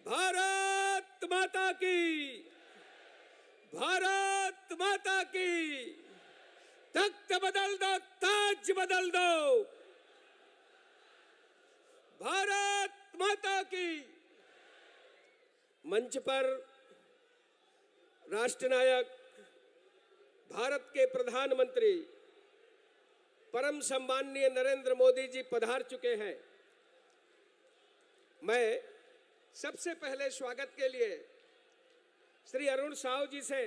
भारत माता की, भारत माता की। तख्त बदल दो, ताज बदल दो। भारत माता की। मंच पर राष्ट्र नायक, भारत के प्रधानमंत्री परम सम्माननीय नरेंद्र मोदी जी पधार चुके हैं। मैं सबसे पहले स्वागत के लिए श्री अरुण साहू जी से,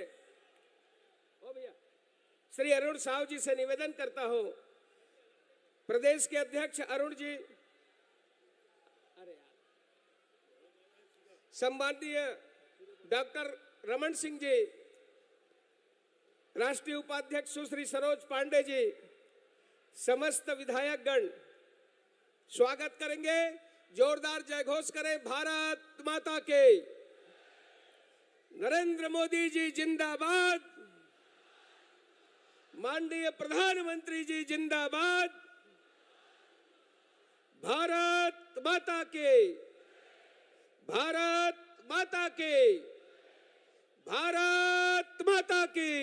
श्री अरुण साहू जी से निवेदन करता हूं, प्रदेश के अध्यक्ष अरुण जी, सम्माननीय डॉक्टर रमन सिंह जी, राष्ट्रीय उपाध्यक्ष सुश्री सरोज पांडे जी, समस्त विधायकगण स्वागत करेंगे। जोरदार जयघोष करें, भारत माता के। नरेंद्र मोदी जी जिंदाबाद, माननीय प्रधानमंत्री जी जिंदाबाद। भारत माता के, भारत माता के, भारत माता की।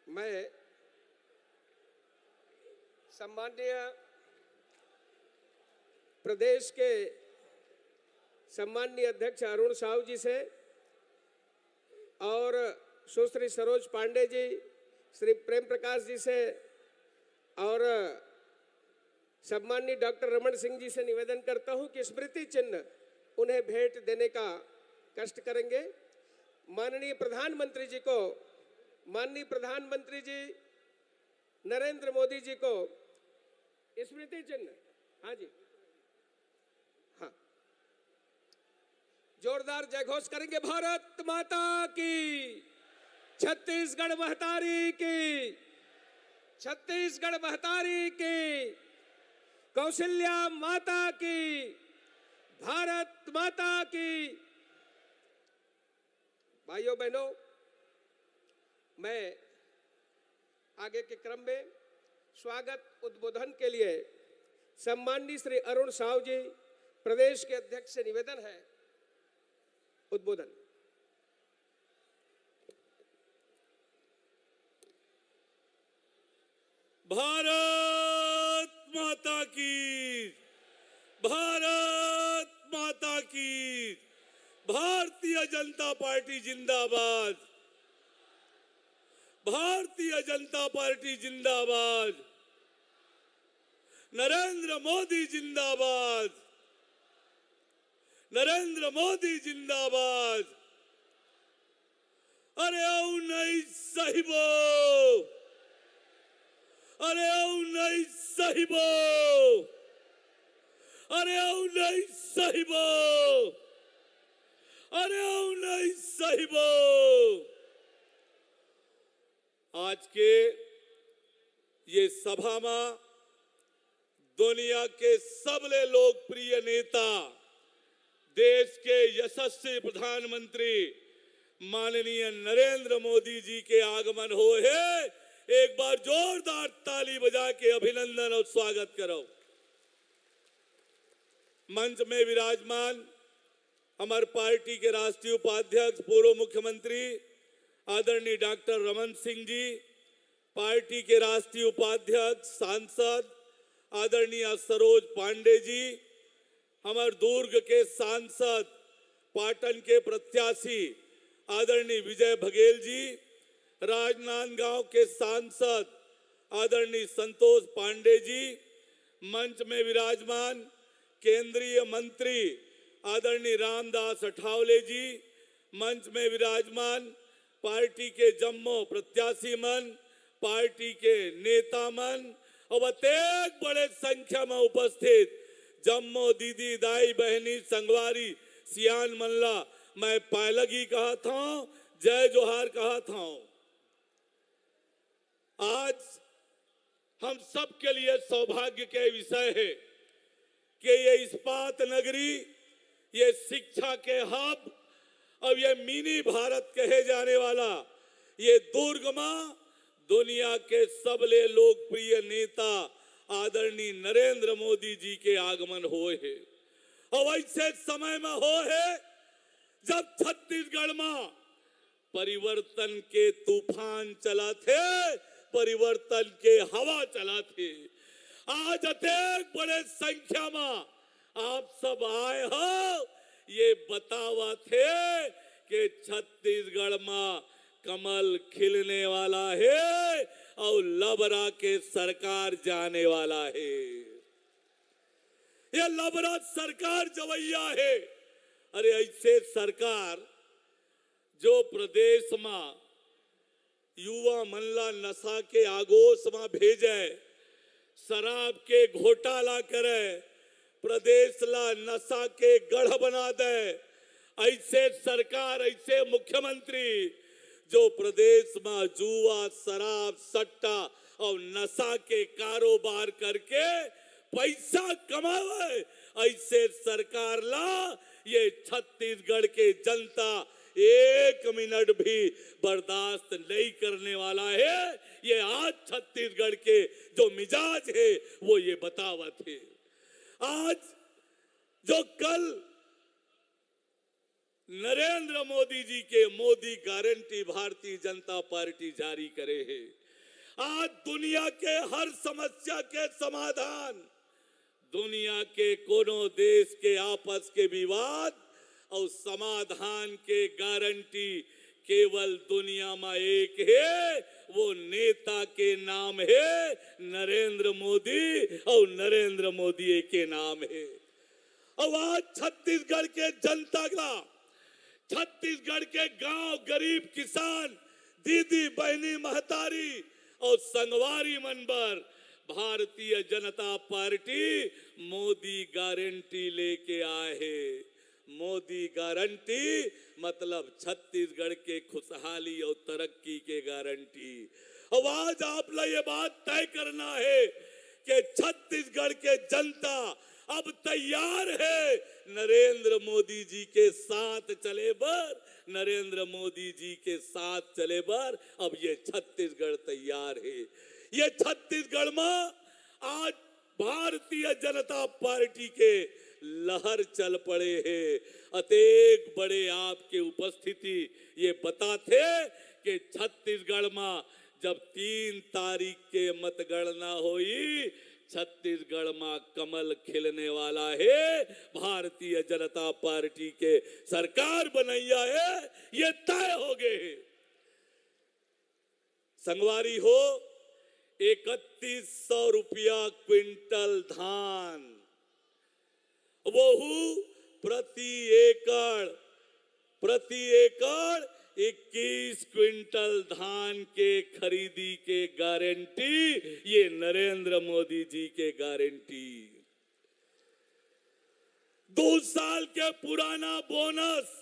मैं सम्माननीय प्रदेश के सम्माननीय अध्यक्ष अरुण साहू जी से और सुश्री सरोज पांडे जी, श्री प्रेम प्रकाश जी से और सम्माननीय डॉक्टर रमन सिंह जी से निवेदन करता हूं कि स्मृति चिन्ह उन्हें भेंट देने का कष्ट करेंगे। माननीय प्रधानमंत्री जी को, माननीय प्रधानमंत्री जी नरेंद्र मोदी जी को स्मृति चिन्ह, हाँ जी, हाँ, जोरदार जयघोष करेंगे। भारत माता की, छत्तीसगढ़ महतारी की, छत्तीसगढ़ महतारी की, कौशल्या माता की, भारत माता की। भाइयों बहनों, मैं आगे के क्रम में स्वागत उद्बोधन के लिए सम्माननीय श्री अरुण साहू जी, प्रदेश के अध्यक्ष से निवेदन है, उद्बोधन। भारत माता की, भारत माता की। भारतीय जनता पार्टी जिंदाबाद, भारतीय जनता पार्टी जिंदाबाद। नरेंद्र मोदी जिंदाबाद, नरेंद्र मोदी जिंदाबाद। अरे ओ नहीं साहिबो, अरे ओ नहीं साहिबो, अरे ओ नहीं साहिबो, अरे ओ नहीं साहिबो। आज के ये सभा में दुनिया के सबले लोकप्रिय नेता, देश के यशस्वी प्रधानमंत्री माननीय नरेंद्र मोदी जी के आगमन हो है। एक बार जोरदार ताली बजा के अभिनंदन और स्वागत करो। मंच में विराजमान हमारे पार्टी के राष्ट्रीय उपाध्यक्ष पूर्व मुख्यमंत्री आदरणीय डॉक्टर रमन सिंह जी, पार्टी के राष्ट्रीय उपाध्यक्ष सांसद आदरणीय सरोज पांडे जी, हमारे दुर्ग के सांसद पाटन के प्रत्याशी आदरणीय विजय बघेल जी, राजनांदगांव के सांसद आदरणीय संतोष पांडे जी, मंच में विराजमान केंद्रीय मंत्री आदरणीय रामदास अठावले जी, मंच में विराजमान पार्टी के जम्मू प्रत्याशी मन, पार्टी के नेता मन और अत्यधिक बड़े संख्या में उपस्थित जम्मू दीदी दाई बहनी संगवारी सियान मल्ला, मैं पायलगी कहा था, जय जोहार कहा था। आज हम सब के लिए सौभाग्य के विषय है कि ये इस्पात नगरी, ये शिक्षा के हब और ये मिनी भारत कहे जाने वाला ये दुर्ग में दुनिया के सबले लोकप्रिय नेता आदरणीय नरेंद्र मोदी जी के आगमन होए है। और ऐसे समय में हो है जब छत्तीसगढ़ में परिवर्तन के तूफान चला थे, परिवर्तन के हवा चला थे। आज अत्यंत बड़े संख्या में आप सब आए हो, ये बतावा थे कि छत्तीसगढ़ में कमल खिलने वाला है और लबरा के सरकार जाने वाला है। ये लबरा सरकार जवैया है। अरे ऐसे सरकार जो प्रदेश में युवा मनला नशा के आगोश में भेजे, शराब के घोटाला करे, प्रदेश ला नशा के गढ़ बना दे, ऐसे सरकार, ऐसे मुख्यमंत्री जो प्रदेश में जुआ, शराब, सट्टा और नशा के कारोबार करके पैसा कमावे, ऐसे सरकार ला ये छत्तीसगढ़ के जनता एक मिनट भी बर्दाश्त नहीं करने वाला है। ये आज छत्तीसगढ़ के जो मिजाज है वो ये बतावत है। आज जो कल नरेंद्र मोदी जी के मोदी गारंटी भारतीय जनता पार्टी जारी करे है, आज दुनिया के हर समस्या के समाधान, दुनिया के कोनो देश के आपस के विवाद और समाधान के गारंटी केवल दुनिया में एक है, वो नेता के नाम है नरेंद्र मोदी और नरेंद्र मोदी के नाम है। और आज छत्तीसगढ़ के जनता का, छत्तीसगढ़ के गांव, गरीब किसान, दीदी बहनी महतारी और संगवारी मनबर भारतीय जनता पार्टी मोदी गारंटी लेके आए है। मोदी गारंटी मतलब छत्तीसगढ़ के खुशहाली और तरक्की के गारंटी। अब आज आप लोग ये बात तय करना है कि छत्तीसगढ़ के जनता अब तैयार है नरेंद्र मोदी जी के साथ चले बर, नरेंद्र मोदी जी के साथ चले बर। अब ये छत्तीसगढ़ तैयार है। ये छत्तीसगढ़ में आज भारतीय जनता पार्टी के लहर चल पड़े हैं। अतेक बड़े आपके उपस्थिति ये बताते कि छत्तीसगढ़ में जब 3 तारीख के मतगणना हुई, छत्तीसगढ़ में कमल खिलने वाला है, भारतीय जनता पार्टी के सरकार बनैया है, ये तय हो गए। संगवारी हो, 3100 रुपया क्विंटल धान, वो प्रति एकड़ 21 क्विंटल धान के खरीदी के गारंटी, ये नरेंद्र मोदी जी के गारंटी। 2 साल के पुराना बोनस,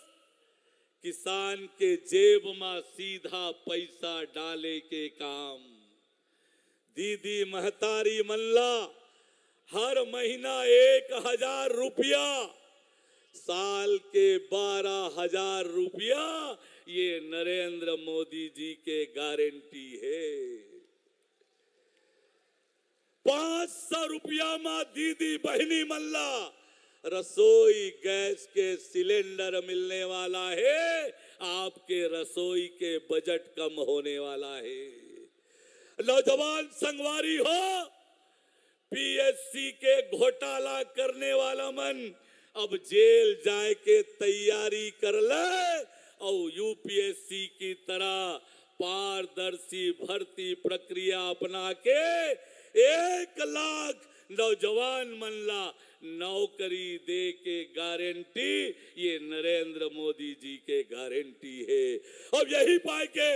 किसान के जेब में सीधा पैसा डाले के काम। दीदी महतारी मल्ला हर महीना 1000 रुपया, साल के 12,000 रुपया, ये नरेंद्र मोदी जी के गारंटी है। 500 रुपया में दीदी बहनी मल्ला रसोई गैस के सिलेंडर मिलने वाला है। आपके रसोई के बजट कम होने वाला है। नौजवान संगवारी हो, पीएससी के घोटाला करने वाला मन अब जेल जाए के तैयारी कर ले और यूपीएससी की तरह पारदर्शी भर्ती प्रक्रिया अपना के 1 लाख नौजवान मनला नौकरी दे के गारंटी, ये नरेंद्र मोदी जी के गारंटी है। अब यही पाए के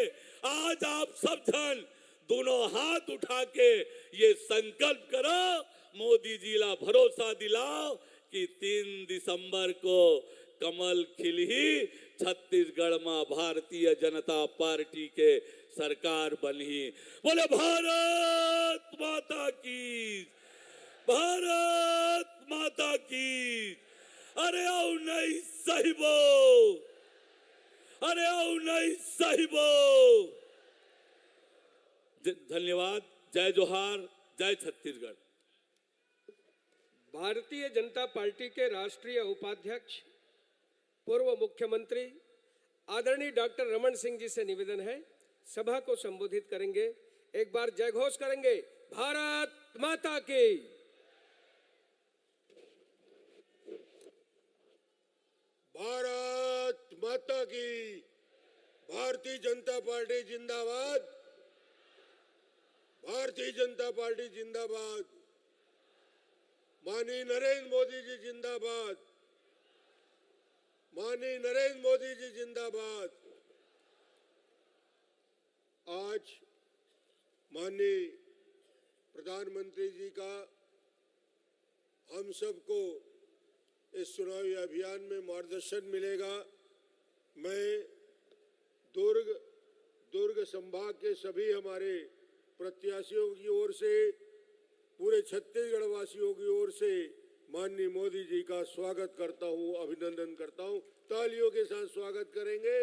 आज आप सब जन दोनों हाथ उठा के ये संकल्प करो, मोदी जी ला भरोसा दिलाओ कि 3 दिसंबर को कमल खिलही, छत्तीसगढ़ में भारतीय जनता पार्टी के सरकार बनी। बोले भारत माता की, भारत माता की। अरे आओ नहीं साहिबो, अरे आओ नहीं साहिबो। धन्यवाद। जय जोहार, जय छत्तीसगढ़। भारतीय जनता पार्टी के राष्ट्रीय उपाध्यक्ष पूर्व मुख्यमंत्री आदरणीय डॉक्टर रमन सिंह जी से निवेदन है, सभा को संबोधित करेंगे। एक बार जय घोष करेंगे, भारत माता की। भारत माता की। भारतीय जनता पार्टी जिंदाबाद। भारतीय जनता पार्टी जिंदाबाद। माननीय नरेंद्र मोदी जी जिंदाबाद। माननीय नरेंद्र मोदी जी जिंदाबाद। आज माननीय प्रधानमंत्री जी का हम सबको इस चुनावी अभियान में मार्गदर्शन मिलेगा। मैं दुर्ग संभाग के सभी हमारे प्रत्याशियों की ओर से, पूरे छत्तीसगढ़ वासियों की ओर से माननीय मोदी जी का स्वागत करता हूं, अभिनंदन करता हूं। तालियों के साथ स्वागत करेंगे।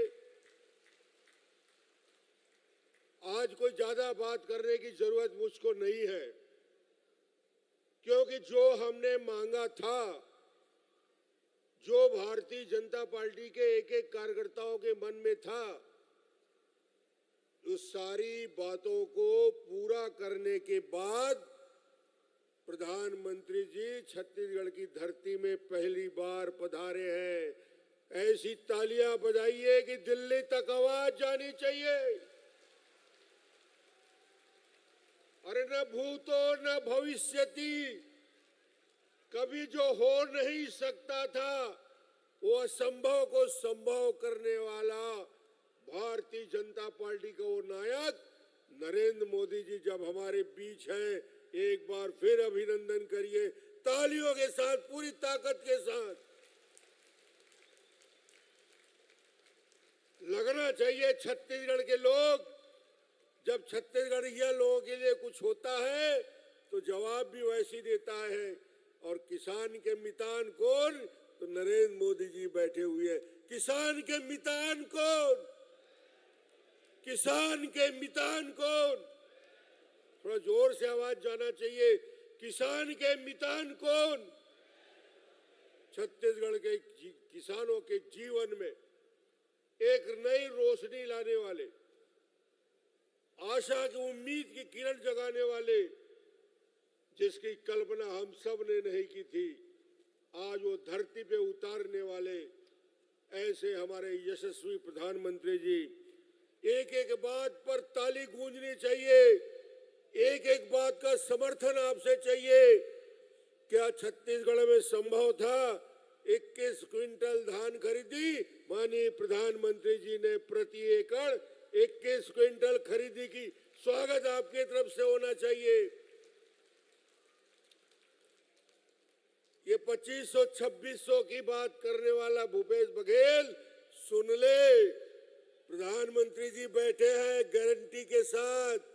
आज कोई ज्यादा बात करने की जरूरत मुझको नहीं है, क्योंकि जो हमने मांगा था, जो भारतीय जनता पार्टी के एक एक कार्यकर्ताओं के मन में था, उस सारी बातों को पूरा करने के बाद प्रधानमंत्री जी छत्तीसगढ़ की धरती में पहली बार पधारे हैं। ऐसी तालियां बजाइए कि दिल्ली तक आवाज जानी चाहिए। अरे न भूतो न भविष्यति, कभी जो हो नहीं सकता था वो असंभव को संभव करने वाला भारतीय जनता पार्टी का वो नायक नरेंद्र मोदी जी जब हमारे बीच हैं, एक बार फिर अभिनंदन करिए तालियों के साथ, पूरी ताकत के साथ। लगना चाहिए छत्तीसगढ़ के लोग, जब छत्तीसगढ़िया लोगों के लिए कुछ होता है तो जवाब भी वैसे देता है। और किसान के मितान कौन? तो नरेंद्र मोदी जी बैठे हुए हैं। किसान के मितान कौन? किसान के मितान कौन? थोड़ा जोर से आवाज जाना चाहिए। किसान के मितान कौन? छत्तीसगढ़ के किसानों के जीवन में एक नई रोशनी लाने वाले, आशा की उम्मीद की किरण जगाने वाले, जिसकी कल्पना हम सब ने नहीं की थी, आज वो धरती पे उतारने वाले ऐसे हमारे यशस्वी प्रधानमंत्री जी। एक एक बात पर ताली गूंजनी चाहिए, एक एक बात का समर्थन आपसे चाहिए। क्या छत्तीसगढ़ में संभव था 21 क्विंटल धान खरीदी? माननीय प्रधानमंत्री जी ने प्रति एकड़ 21 क्विंटल खरीदी की। स्वागत आपकी तरफ से होना चाहिए। ये 2500-2600 की बात करने वाला भूपेश बघेल सुन ले, प्रधानमंत्री जी बैठे हैं गारंटी के साथ।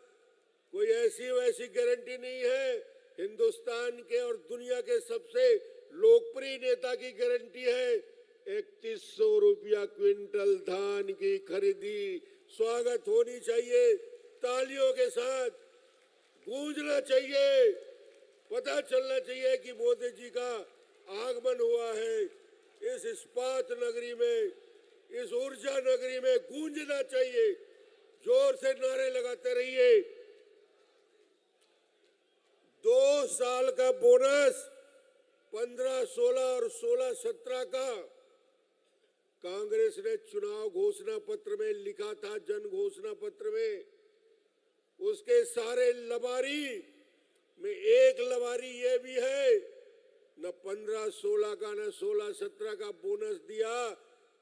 कोई ऐसी वैसी गारंटी नहीं है, हिंदुस्तान के और दुनिया के सबसे लोकप्रिय नेता की गारंटी है। 3100 रुपया क्विंटल धान की खरीदी। स्वागत होनी चाहिए, तालियों के साथ गूंजना चाहिए, पता चलना चाहिए कि मोदी जी का आगमन हुआ है। इस इस्पात नगरी में, इस ऊर्जा नगरी में गूंजना चाहिए। जोर से नारे लगाते रहिए। 2 साल का बोनस 15-16 और 16-17 का कांग्रेस ने चुनाव घोषणा पत्र में लिखा था, जन घोषणा पत्र में। उसके सारे लबारी में एक लबारी ये भी है, न 15-16 का न 16-17 का बोनस दिया।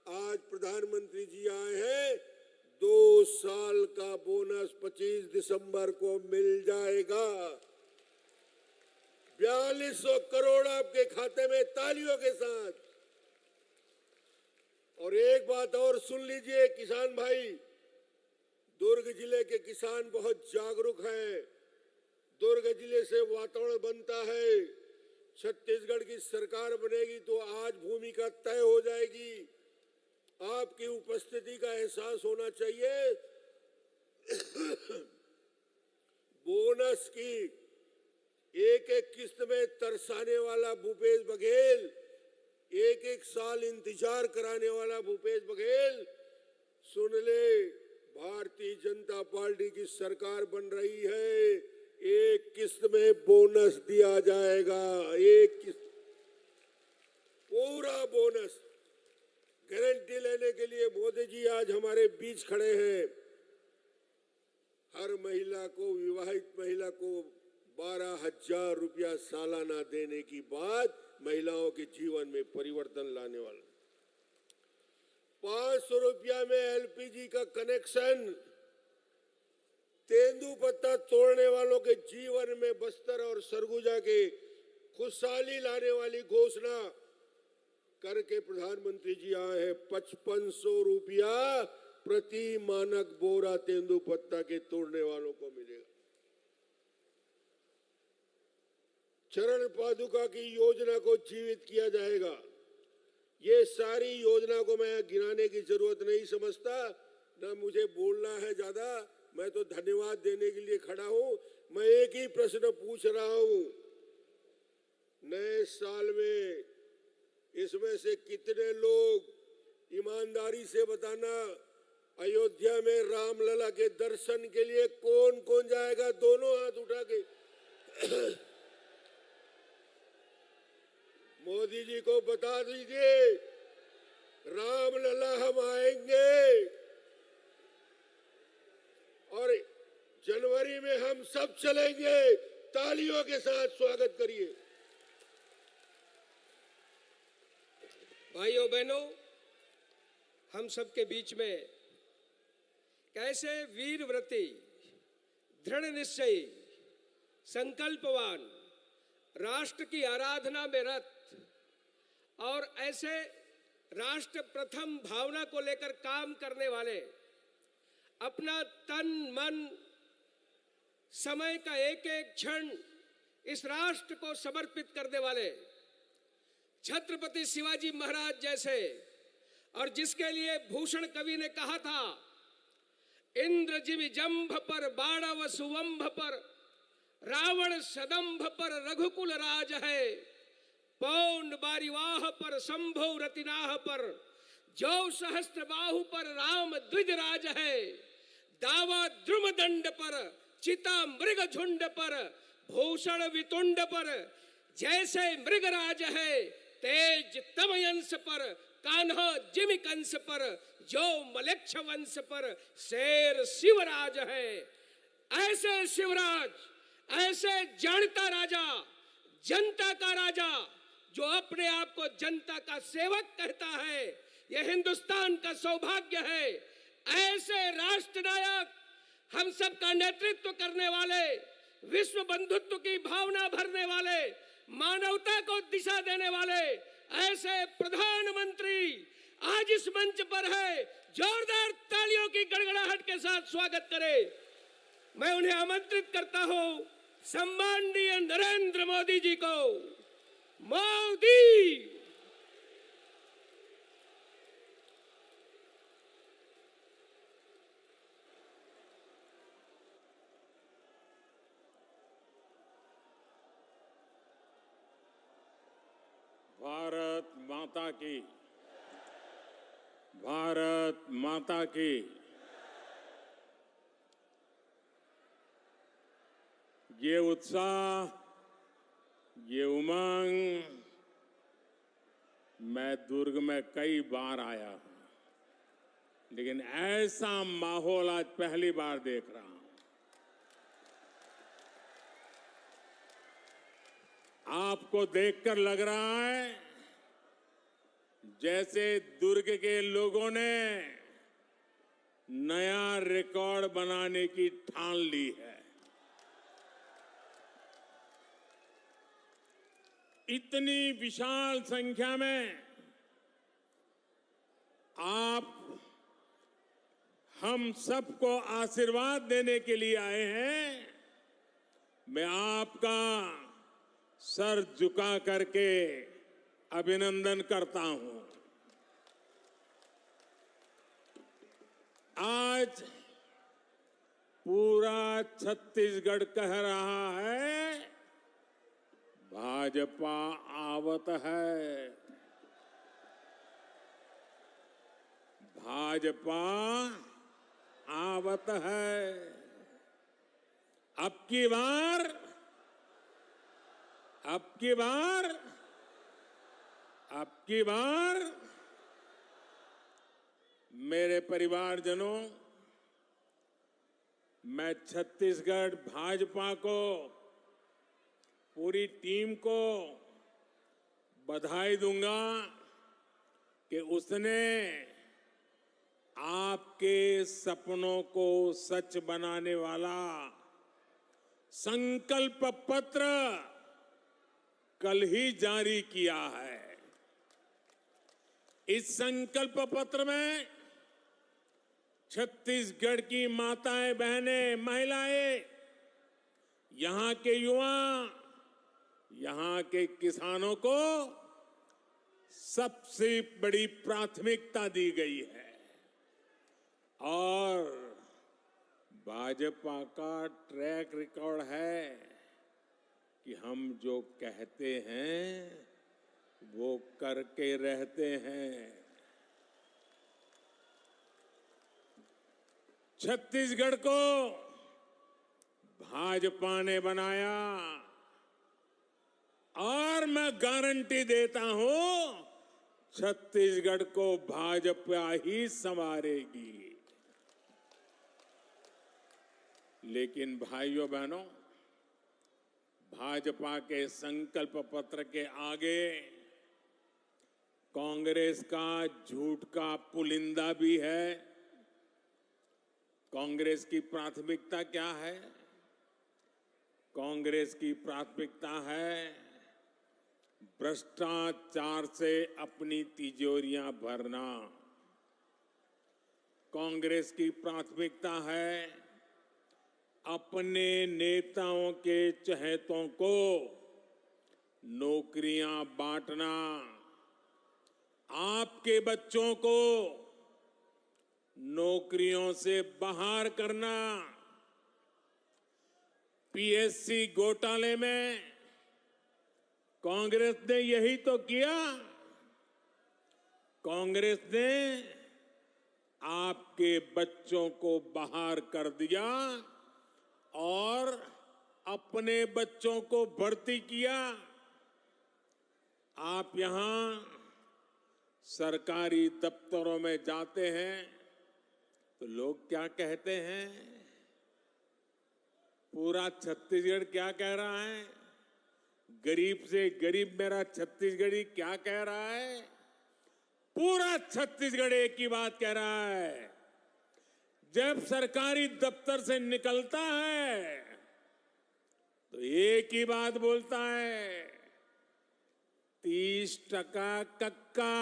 आज प्रधानमंत्री जी आए हैं, 2 साल का बोनस 25 दिसंबर को मिल जाएगा। 4200 करोड़ आपके खाते में, तालियों के साथ। और एक बात और सुन लीजिए किसान भाई, दुर्ग जिले के किसान बहुत जागरूक हैं। दुर्ग जिले से वातावरण बनता है। छत्तीसगढ़ की सरकार बनेगी तो आज भूमिका तय हो जाएगी। आपकी उपस्थिति का एहसास होना चाहिए। बोनस की एक एक किस्त में तरसाने वाला भूपेश बघेल, एक एक साल इंतजार कराने वाला भूपेश बघेल, सुन ले, भारतीय जनता पार्टी की सरकार बन रही है, एक किस्त में बोनस दिया जाएगा, एक किस्त, पूरा बोनस। गारंटी लेने के लिए मोदी जी आज हमारे बीच खड़े हैं। हर महिला को, विवाहित महिला को 12,000 रुपया सालाना देने की बात महिलाओं के जीवन में परिवर्तन लाने वाला। 500 रुपया में एलपीजी का कनेक्शन, तेंदुपत्ता तोड़ने वालों के जीवन में बस्तर और सरगुजा के खुशहाली लाने वाली घोषणा करके प्रधानमंत्री जी आए हैं। 5500 रुपया प्रति मानक बोरा तेंदुपत्ता के तोड़ने वालों को मिलेगा। चरण पादुका की योजना को जीवित किया जाएगा। ये सारी योजना को मैं गिनाने की जरूरत नहीं समझता, ना मुझे बोलना है ज्यादा, मैं तो धन्यवाद देने के लिए खड़ा हूं। मैं एक ही प्रश्न पूछ रहा हूं, नए साल में इसमें से कितने लोग ईमानदारी से बताना, अयोध्या में रामलला के दर्शन के लिए कौन कौन जाएगा? दोनों हाथ उठा के मोदी जी को बता दीजिए, रामलला हम आएंगे और जनवरी में हम सब चलेंगे। तालियों के साथ स्वागत करिए। भाइयों बहनों, हम सबके बीच में कैसे वीरव्रती, दृढ़ निश्चयी, संकल्पवान, राष्ट्र की आराधना में रत और ऐसे राष्ट्र प्रथम भावना को लेकर काम करने वाले, अपना तन मन समय का एक एक क्षण इस राष्ट्र को समर्पित करने वाले छत्रपति शिवाजी महाराज जैसे, और जिसके लिए भूषण कवि ने कहा था, इंद्र जिमि जंभ पर बाणव सुवंभ पर, रावण सदंभ पर रघुकुल राज है, पौंड बारिवाह पर शंभो रतिनाह पर, जो सहस्त्र बाहु पर राम द्विज राज है, दावा द्रुम दंड पर चिता मृग झुंड पर, भूषण वितुंड पर जैसे मृगराज है, तेज तमयंस पर कान्हा जिमि कंस पर, जो मलेच्छ वंश पर शेर शिवराज है। ऐसे शिवराज, ऐसे जानता राजा, जनता का राजा, जो अपने आप को जनता का सेवक कहता है, यह हिंदुस्तान का सौभाग्य है। ऐसे राष्ट्र नायक, हम सब का नेतृत्व करने वाले, विश्व बंधुत्व की भावना भरने वाले, मानवता को दिशा देने वाले ऐसे प्रधानमंत्री आज इस मंच पर है। जोरदार तालियों की गड़गड़ाहट के साथ स्वागत करें। मैं उन्हें आमंत्रित करता हूं, सम्माननीय नरेंद्र मोदी जी को। मोदी, भारत माता की, भारत माता की। ये उत्साह, ये उमंग, मैं दुर्ग में कई बार आया हूं, लेकिन ऐसा माहौल आज पहली बार देख रहा हूं। आपको देखकर लग रहा है जैसे दुर्ग के लोगों ने नया रिकॉर्ड बनाने की ठान ली है। इतनी विशाल संख्या में आप हम सबको आशीर्वाद देने के लिए आए हैं। मैं आपका सर झुका करके अभिनंदन करता हूं। आज पूरा छत्तीसगढ़ कह रहा है भाजपा आवत है, भाजपा आवत है। अब की बार मेरे परिवारजनों, मैं छत्तीसगढ़ भाजपा को, पूरी टीम को बधाई दूंगा कि उसने आपके सपनों को सच बनाने वाला संकल्प पत्र कल ही जारी किया है। इस संकल्प पत्र में छत्तीसगढ़ की माताएं, बहनें, महिलाएं, यहां के युवा, यहां के किसानों को सबसे बड़ी प्राथमिकता दी गई है। और भाजपा का ट्रैक रिकॉर्ड है कि हम जो कहते हैं वो करके रहते हैं। छत्तीसगढ़ को भाजपा ने बनाया और मैं गारंटी देता हूं छत्तीसगढ़ को भाजपा ही संवारेगी। लेकिन भाइयों बहनों, भाजपा के संकल्प पत्र के आगे कांग्रेस का झूठ का पुलिंदा भी है। कांग्रेस की प्राथमिकता क्या है? कांग्रेस की प्राथमिकता है भ्रष्टाचार से अपनी तिजोरियां भरना। कांग्रेस की प्राथमिकता है अपने नेताओं के चहेतों को नौकरियां बांटना, आपके बच्चों को नौकरियों से बाहर करना। पीएससी घोटाले में कांग्रेस ने यही तो किया। कांग्रेस ने आपके बच्चों को बाहर कर दिया और अपने बच्चों को भर्ती किया। आप यहां सरकारी दफ्तरों में जाते हैं तो लोग क्या कहते हैं? पूरा छत्तीसगढ़ क्या कह रहा है? गरीब से गरीब मेरा छत्तीसगढ़ी क्या कह रहा है? पूरा छत्तीसगढ़ एक ही बात कह रहा है। जब सरकारी दफ्तर से निकलता है तो एक ही बात बोलता है, 30% कक्का,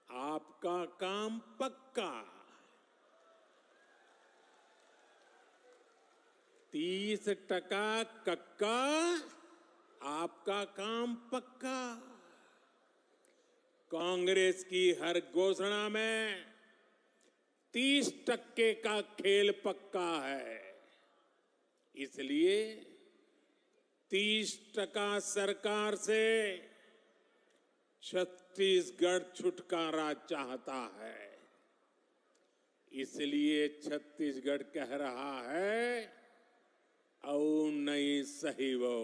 आपका काम पक्का। 30% कक्का, आपका काम पक्का। कांग्रेस की हर घोषणा में 30% का खेल पक्का है। इसलिए 30% सरकार से छत्तीसगढ़ छुटकारा चाहता है। इसलिए छत्तीसगढ़ कह रहा है, औ नहीं सही वो,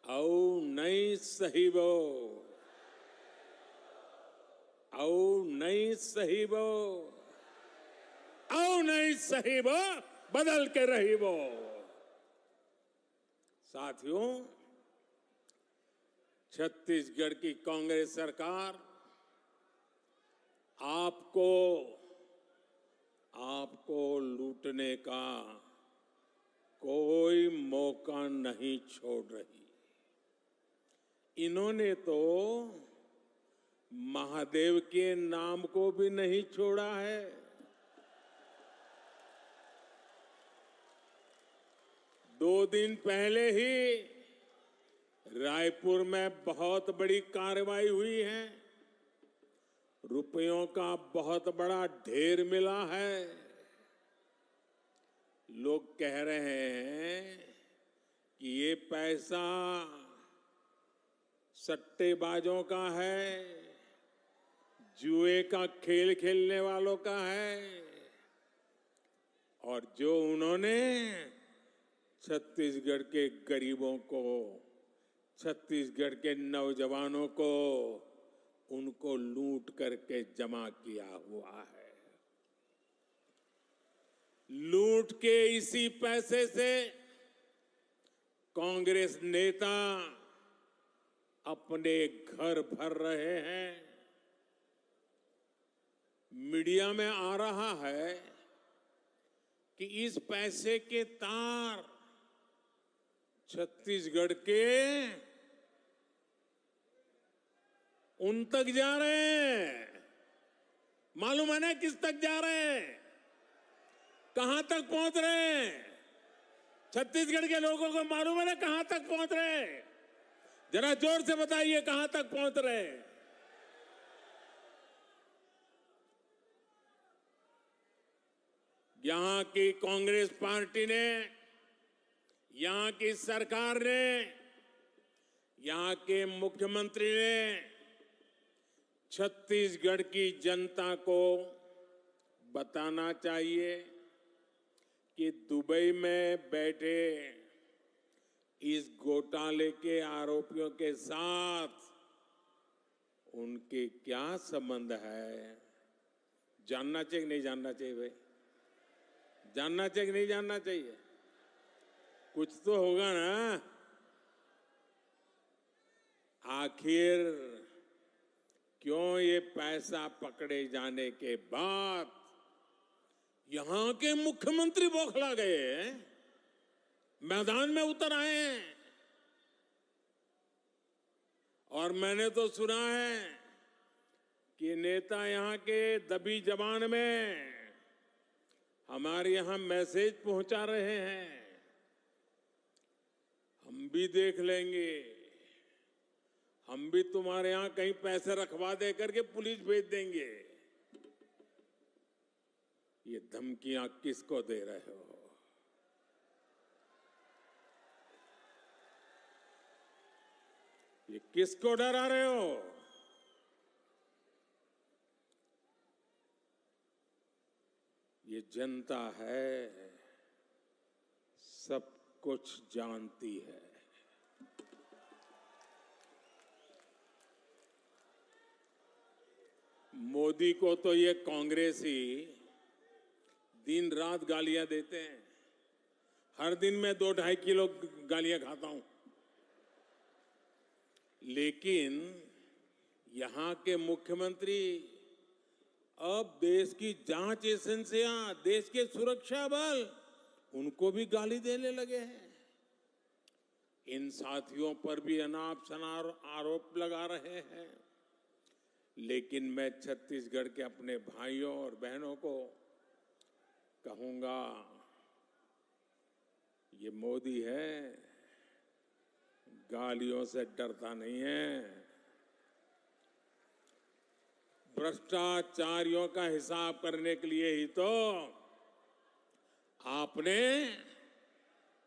औ नहीं सही वो, औ नहीं सही वो, औ नहीं सही वो, बदल के रही वो। साथियों, छत्तीसगढ़ की कांग्रेस सरकार आपको लूटने का कोई मौका नहीं छोड़ रही। इन्होंने तो महादेव के नाम को भी नहीं छोड़ा है। दो दिन पहले ही रायपुर में बहुत बड़ी कार्रवाई हुई है। रुपयों का बहुत बड़ा ढेर मिला है। लोग कह रहे हैं कि ये पैसा सट्टेबाजों का है, जुए का खेल खेलने वालों का है, और जो उन्होंने छत्तीसगढ़ के गरीबों को, छत्तीसगढ़ के नौजवानों को, उनको लूट करके जमा किया हुआ है। लूट के इसी पैसे से कांग्रेस नेता अपने घर भर रहे हैं। मीडिया में आ रहा है कि इस पैसे के तार छत्तीसगढ़ के उन तक जा रहे हैं। मालूम है ना किस तक जा रहे हैं, कहां तक पहुंच रहे हैं? छत्तीसगढ़ के लोगों को मालूम है ना कहां तक पहुंच रहे हैं? जरा जोर से बताइए कहां तक पहुंच रहे हैं? यहां की कांग्रेस पार्टी ने, यहां की सरकार ने, यहां के मुख्यमंत्री ने छत्तीसगढ़ की जनता को बताना चाहिए कि दुबई में बैठे इस घोटाले के आरोपियों के साथ उनके क्या संबंध है। जानना चाहिए कि नहीं जानना चाहिए भाई? जानना चाहिए कि नहीं जानना चाहिए? कुछ तो होगा ना। आखिर क्यों ये पैसा पकड़े जाने के बाद यहां के मुख्यमंत्री बौखला गए हैं, मैदान में उतर आए हैं? और मैंने तो सुना है कि नेता यहां के दबी जबान में हमारे यहां मैसेज पहुंचा रहे हैं, हम भी देख लेंगे, हम भी तुम्हारे यहां कहीं पैसे रखवा दे करके पुलिस भेज देंगे। ये धमकियां किसको दे रहे हो? ये किसको डरा रहे हो? ये जनता है, सब कुछ जानती है। मोदी को तो ये कांग्रेसी दिन रात गालियां देते हैं। हर दिन मैं 2-2.5 किलो गालियां खाता हूं, लेकिन यहां के मुख्यमंत्री अब देश की जांच एजेंसियां, देश के सुरक्षा बल, उनको भी गाली देने लगे हैं। इन साथियों पर भी अनाप शनाप आरोप लगा रहे हैं। लेकिन मैं छत्तीसगढ़ के अपने भाइयों और बहनों को कहूंगा, ये मोदी है, गालियों से डरता नहीं है। भ्रष्टाचारियों का हिसाब करने के लिए ही तो आपने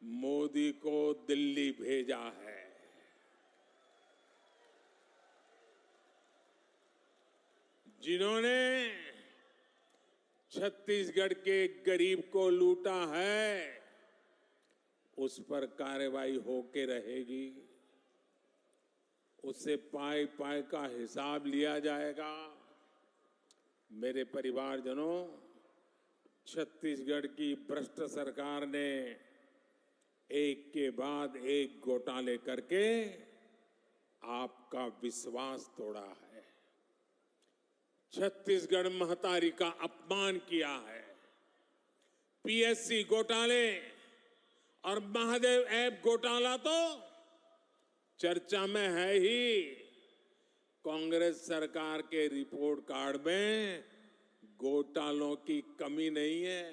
मोदी को दिल्ली भेजा है। जिन्होंने छत्तीसगढ़ के गरीब को लूटा है, उस पर कार्रवाई होके रहेगी, उससे पाई पाई का हिसाब लिया जाएगा। मेरे परिवारजनों, छत्तीसगढ़ की भ्रष्ट सरकार ने एक के बाद एक घोटाले करके आपका विश्वास तोड़ा है। छत्तीसगढ़ महतारी का अपमान किया है। पीएससी घोटाले और महादेव ऐप घोटाला तो चर्चा में है ही। कांग्रेस सरकार के रिपोर्ट कार्ड में घोटालों की कमी नहीं है।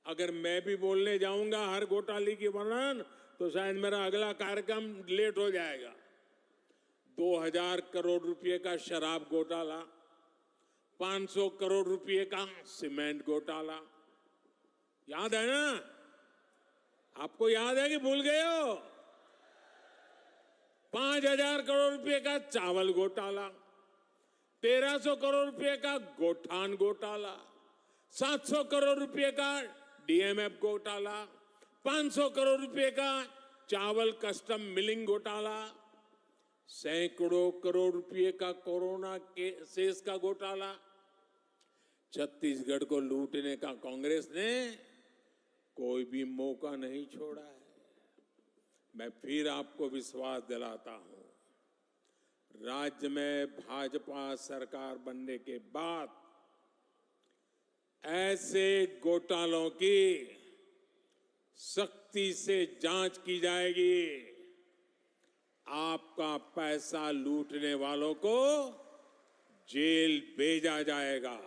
अगर मैं भी बोलने जाऊंगा हर घोटाले की वर्णन, तो शायद मेरा अगला कार्यक्रम लेट हो जाएगा। 2000 करोड़ रुपए का शराब घोटाला, 500 करोड़ रुपए का सीमेंट घोटाला, याद है ना? आपको याद है कि भूल गए हो? 5,000 करोड़ रुपए का चावल घोटाला, 1,300 करोड़ रुपए का गोठान घोटाला, 700 करोड़ रुपए का डीएमएफ घोटाला, 500 करोड़ रुपए का चावल कस्टम मिलिंग घोटाला, सैकड़ों करोड़ रुपए का कोरोना के सेस का घोटाला। छत्तीसगढ़ को लूटने का कांग्रेस ने कोई भी मौका नहीं छोड़ा है। मैं फिर आपको विश्वास दिलाता हूं, राज्य में भाजपा सरकार बनने के बाद ऐसे घोटालों की सख्ती से जांच की जाएगी। आपका पैसा लूटने वालों को जेल भेजा जाएगा।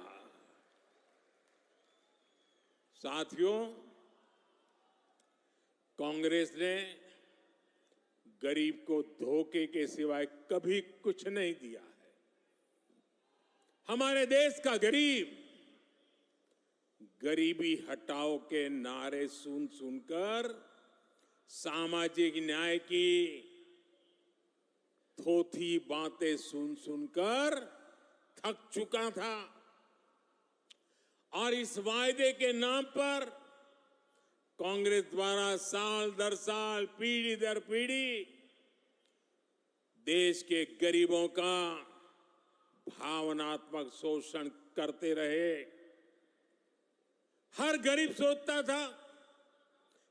साथियों, कांग्रेस ने गरीब को धोखे के सिवाय कभी कुछ नहीं दिया है। हमारे देश का गरीब गरीबी हटाओ के नारे सुन सुनकर सामाजिक न्याय की थोथी बातें सुन सुनकर थक चुका था और इस वायदे के नाम पर कांग्रेस द्वारा साल दर साल, पीढ़ी दर पीढ़ी देश के गरीबों का भावनात्मक शोषण करते रहे। हर गरीब सोचता था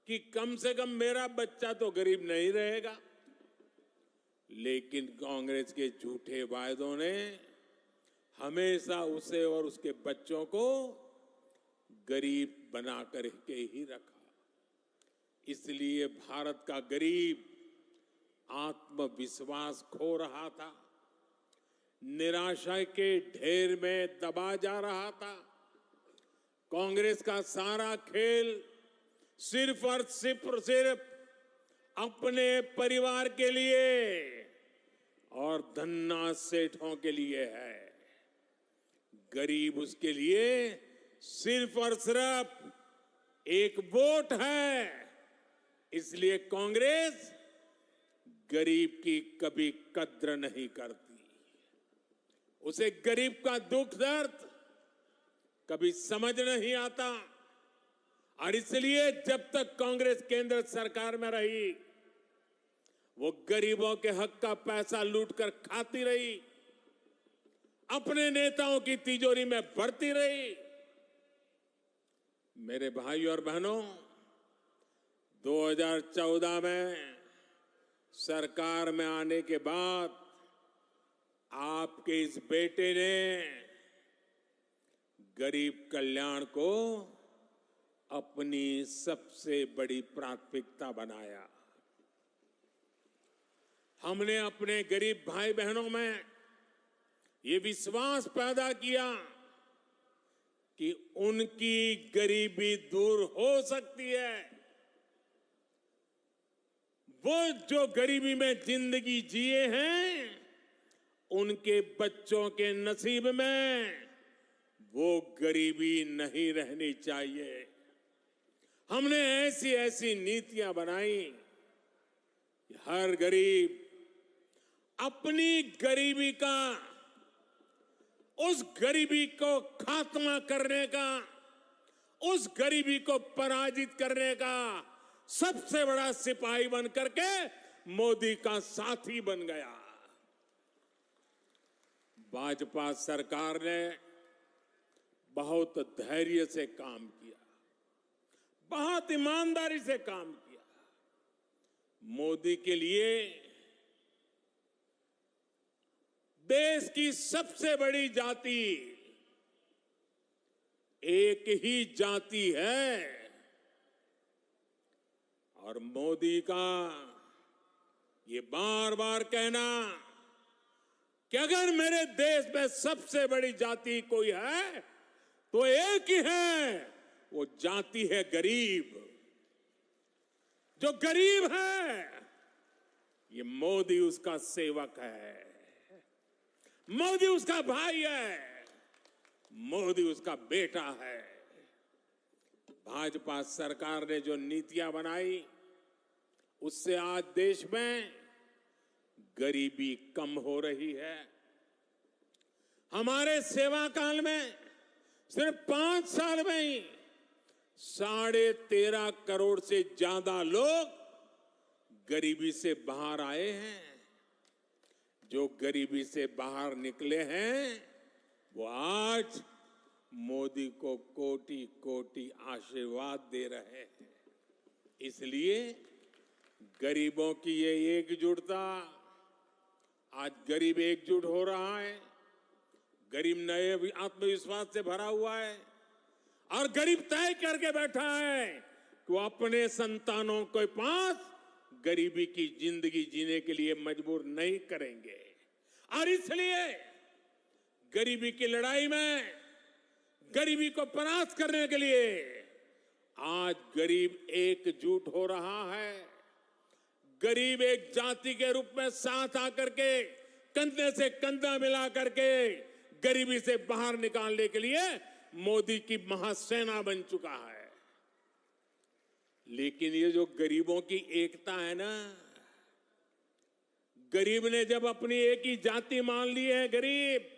कि कम से कम मेरा बच्चा तो गरीब नहीं रहेगा, लेकिन कांग्रेस के झूठे वायदों ने हमेशा उसे और उसके बच्चों को गरीब बना कर के ही रखा। इसलिए भारत का गरीब आत्मविश्वास खो रहा था, निराशा के ढेर में दबा जा रहा था। कांग्रेस का सारा खेल सिर्फ और सिर्फ अपने परिवार के लिए और धन्ना सेठों के लिए है। गरीब उसके लिए सिर्फ और सिर्फ एक वोट है। इसलिए कांग्रेस गरीब की कभी कद्र नहीं करती। उसे गरीब का दुख दर्द कभी समझ नहीं आता और इसलिए जब तक कांग्रेस केंद्र सरकार में रही, वो गरीबों के हक का पैसा लूटकर खाती रही, अपने नेताओं की तिजोरी में भरती रही। मेरे भाइयों और बहनों, 2014 में सरकार में आने के बाद आपके इस बेटे ने गरीब कल्याण को अपनी सबसे बड़ी प्राथमिकता बनाया। हमने अपने गरीब भाई बहनों में ये विश्वास पैदा किया कि उनकी गरीबी दूर हो सकती है। वो जो गरीबी में जिंदगी जिए हैं, उनके बच्चों के नसीब में वो गरीबी नहीं रहनी चाहिए। हमने ऐसी ऐसी नीतियां बनाई कि हर गरीब अपनी गरीबी का, उस गरीबी को खात्मा करने का, उस गरीबी को पराजित करने का सबसे बड़ा सिपाही बन करके मोदी का साथी बन गया। भाजपा सरकार ने बहुत धैर्य से काम किया, बहुत ईमानदारी से काम किया। मोदी के लिए देश की सबसे बड़ी जाति एक ही जाति है और मोदी का ये बार बार कहना कि अगर मेरे देश में सबसे बड़ी जाति कोई है तो एक ही है, वो जाति है गरीब। जो गरीब है, ये मोदी उसका सेवक है, मोदी उसका भाई है, मोदी उसका बेटा है। भाजपा सरकार ने जो नीतियां बनाई उससे आज देश में गरीबी कम हो रही है। हमारे सेवा काल में सिर्फ 5 साल में ही 13.5 करोड़ से ज्यादा लोग गरीबी से बाहर आए हैं। जो गरीबी से बाहर निकले हैं वो आज मोदी को कोटि कोटि आशीर्वाद दे रहे हैं। इसलिए गरीबों की ये एकजुटता, आज गरीब एकजुट हो रहा है, गरीब नए आत्मविश्वास से भरा हुआ है और गरीब तय करके बैठा है कि वो अपने संतानों के पास गरीबी की जिंदगी जीने के लिए मजबूर नहीं करेंगे। और इसलिए गरीबी की लड़ाई में, गरीबी को परास्त करने के लिए आज गरीब एकजुट हो रहा है। गरीब एक जाति के रूप में साथ आकर के कंधे से कंधा मिला करके गरीबी से बाहर निकालने के लिए मोदी की महासेना बन चुका है। लेकिन ये जो गरीबों की एकता है ना, गरीब ने जब अपनी एक ही जाति मान ली है गरीब,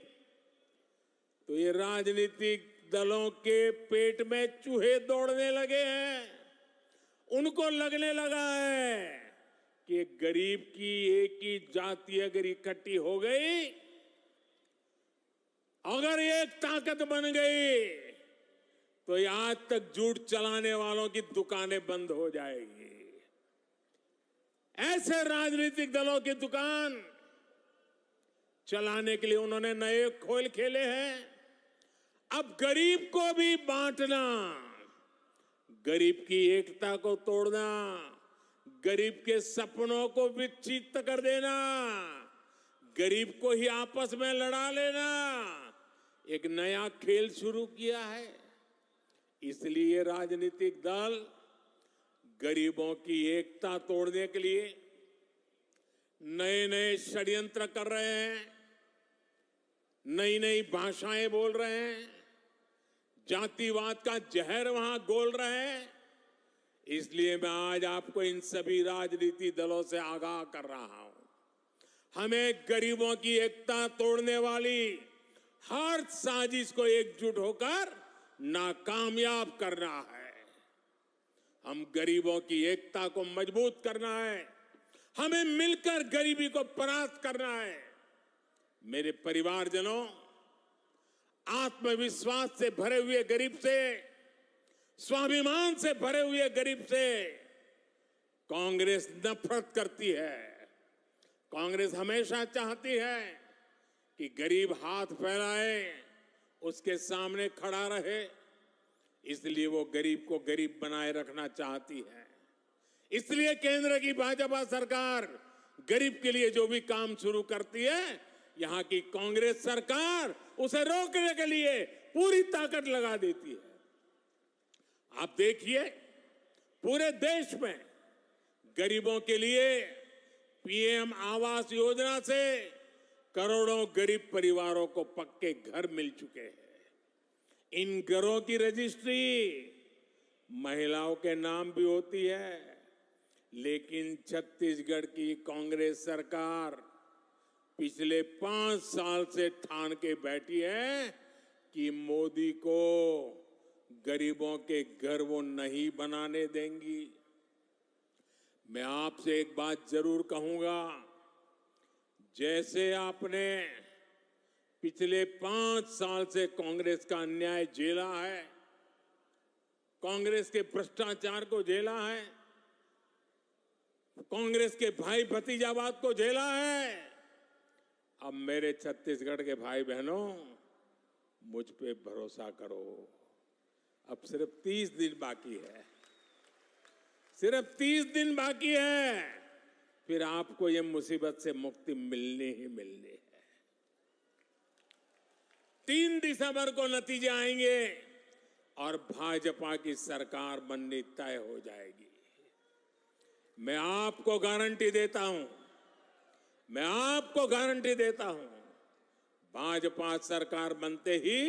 तो ये राजनीतिक दलों के पेट में चूहे दौड़ने लगे हैं। उनको लगने लगा है कि गरीब की एक ही जाति अगर इकट्ठी हो गई, अगर एक ताकत बन गई, तो ये आज तक झूठ चलाने वालों की दुकानें बंद हो जाएगी। ऐसे राजनीतिक दलों की दुकान चलाने के लिए उन्होंने नए खेल खेले हैं। अब गरीब को भी बांटना, गरीब की एकता को तोड़ना, गरीब के सपनों को विच्छिन्न कर देना, गरीब को ही आपस में लड़ा लेना, एक नया खेल शुरू किया है। इसलिए राजनीतिक दल गरीबों की एकता तोड़ने के लिए नए नए षड्यंत्र कर रहे हैं, नई नई भाषाएं बोल रहे हैं, जातिवाद का जहर वहां घोल रहे हैं। इसलिए मैं आज आपको इन सभी राजनीतिक दलों से आगाह कर रहा हूं, हमें गरीबों की एकता तोड़ने वाली हर साजिश को एकजुट होकर नाकामयाब करना है। हम गरीबों की एकता को मजबूत करना है, हमें मिलकर गरीबी को परास्त करना है। मेरे परिवारजनों, आत्मविश्वास से भरे हुए गरीब से, स्वाभिमान से भरे हुए गरीब से कांग्रेस नफरत करती है। कांग्रेस हमेशा चाहती है कि गरीब हाथ फैलाए, उसके सामने खड़ा रहे, इसलिए वो गरीब को गरीब बनाए रखना चाहती है। इसलिए केंद्र की भाजपा सरकार गरीब के लिए जो भी काम शुरू करती है, यहां की कांग्रेस सरकार उसे रोकने के लिए पूरी ताकत लगा देती है। आप देखिए, पूरे देश में गरीबों के लिए पीएम आवास योजना से करोड़ों गरीब परिवारों को पक्के घर मिल चुके हैं। इन घरों की रजिस्ट्री महिलाओं के नाम भी होती है, लेकिन छत्तीसगढ़ की कांग्रेस सरकार पिछले 5 साल से ठान के बैठी है कि मोदी को गरीबों के घर वो नहीं बनाने देंगी। मैं आपसे एक बात जरूर कहूंगा, जैसे आपने पिछले 5 साल से कांग्रेस का अन्याय झेला है, कांग्रेस के भ्रष्टाचार को झेला है, कांग्रेस के भाई भतीजावाद को झेला है, अब मेरे छत्तीसगढ़ के भाई बहनों, मुझ पे भरोसा करो। अब सिर्फ 30 दिन बाकी है, सिर्फ 30 दिन बाकी है, फिर आपको ये मुसीबत से मुक्ति मिलनी ही मिलनी है। 3 दिसंबर को नतीजे आएंगे और भाजपा की सरकार बननी तय हो जाएगी। मैं आपको गारंटी देता हूं, मैं आपको गारंटी देता हूं, भाजपा सरकार बनते ही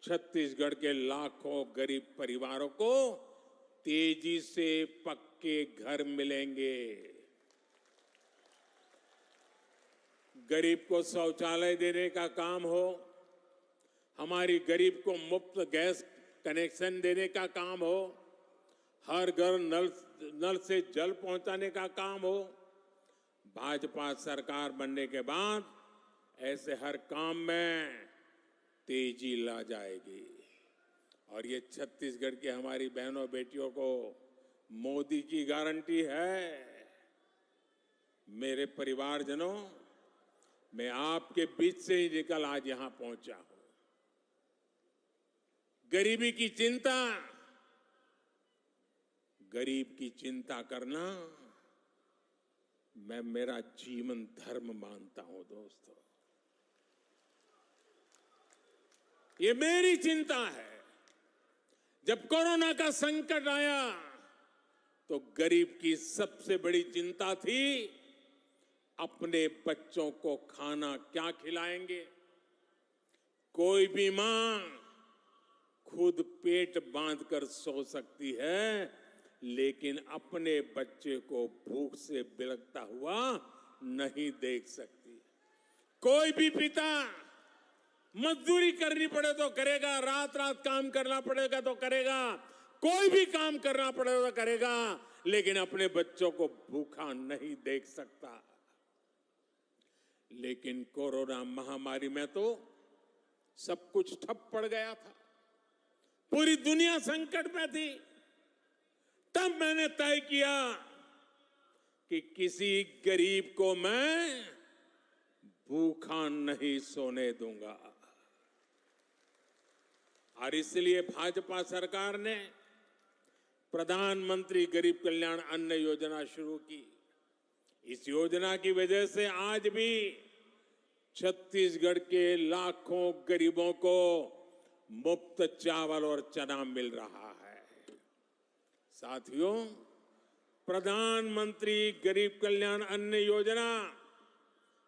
छत्तीसगढ़ के लाखों गरीब परिवारों को तेजी से पक्के घर मिलेंगे। गरीब को शौचालय देने का काम हो, हमारी गरीब को मुफ्त गैस कनेक्शन देने का काम हो, हर घर नल से जल पहुंचाने का काम हो, भाजपा सरकार बनने के बाद ऐसे हर काम में तेजी ला जाएगी। और ये छत्तीसगढ़ की हमारी बहनों बेटियों को मोदी की गारंटी है। मेरे परिवारजनों, मैं आपके बीच से ही निकल आज यहां पहुंचा हूं। गरीबी की चिंता, गरीब की चिंता करना मैं मेरा जीवन धर्म मानता हूं दोस्तों। ये मेरी चिंता है। जब कोरोना का संकट आया तो गरीब की सबसे बड़ी चिंता थी अपने बच्चों को खाना क्या खिलाएंगे। कोई भी मां खुद पेट बांधकर सो सकती है, लेकिन अपने बच्चे को भूख से बिलखता हुआ नहीं देख सकती। कोई भी पिता मजदूरी करनी पड़े तो करेगा, रात रात काम करना पड़ेगा तो करेगा, कोई भी काम करना पड़ेगा तो करेगा, लेकिन अपने बच्चों को भूखा नहीं देख सकता। लेकिन कोरोना महामारी में तो सब कुछ ठप पड़ गया था, पूरी दुनिया संकट में थी। तब मैंने तय किया कि किसी गरीब को मैं भूखा नहीं सोने दूंगा। और इसलिए भाजपा सरकार ने प्रधानमंत्री गरीब कल्याण अन्न योजना शुरू की। इस योजना की वजह से आज भी छत्तीसगढ़ के लाखों गरीबों को मुफ्त चावल और चना मिल रहा है। साथियों, प्रधानमंत्री गरीब कल्याण अन्न योजना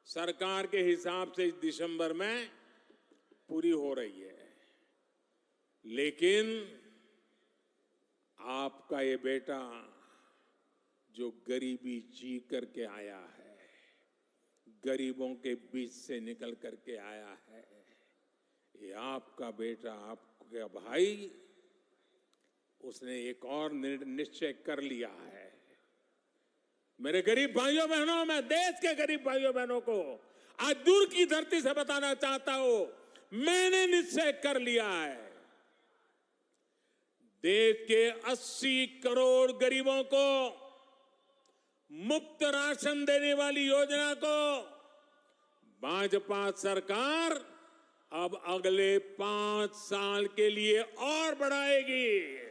सरकार के हिसाब से इस दिसंबर में पूरी हो रही है, लेकिन आपका ये बेटा जो गरीबी जी करके आया है, गरीबों के बीच से निकल करके आया है, ये आपका बेटा, आपका भाई, उसने एक और निश्चय कर लिया है। मेरे गरीब भाइयों बहनों, मैं देश के गरीब भाइयों बहनों को आज दूर की धरती से बताना चाहता हूं, मैंने निश्चय कर लिया है। देश के 80 करोड़ गरीबों को मुफ्त राशन देने वाली योजना को भाजपा सरकार अब अगले 5 साल के लिए और बढ़ाएगी।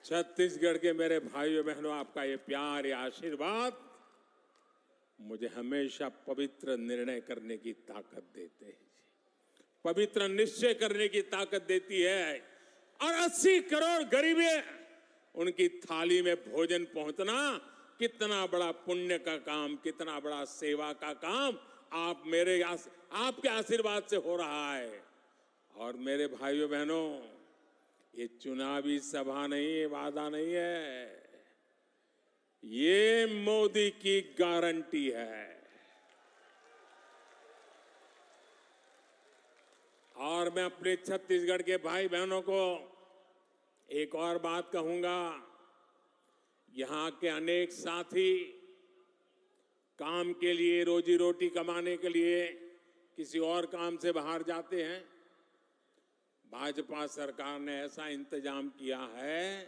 छत्तीसगढ़ के मेरे भाइयों बहनों, आपका ये प्यार, ये आशीर्वाद मुझे हमेशा पवित्र निर्णय करने की ताकत देते हैं, पवित्र निश्चय करने की ताकत देती है। और 80 करोड़ गरीबी, उनकी थाली में भोजन पहुंचना कितना बड़ा पुण्य का काम, कितना बड़ा सेवा का काम आपके आशीर्वाद से हो रहा है। और मेरे भाइयों बहनों, ये चुनावी सभा नहीं है, वादा नहीं है, ये मोदी की गारंटी है। और मैं अपने छत्तीसगढ़ के भाई बहनों को एक और बात कहूंगा, यहां के अनेक साथी काम के लिए, रोजी रोटी कमाने के लिए किसी और काम से बाहर जाते हैं। भाजपा सरकार ने ऐसा इंतजाम किया है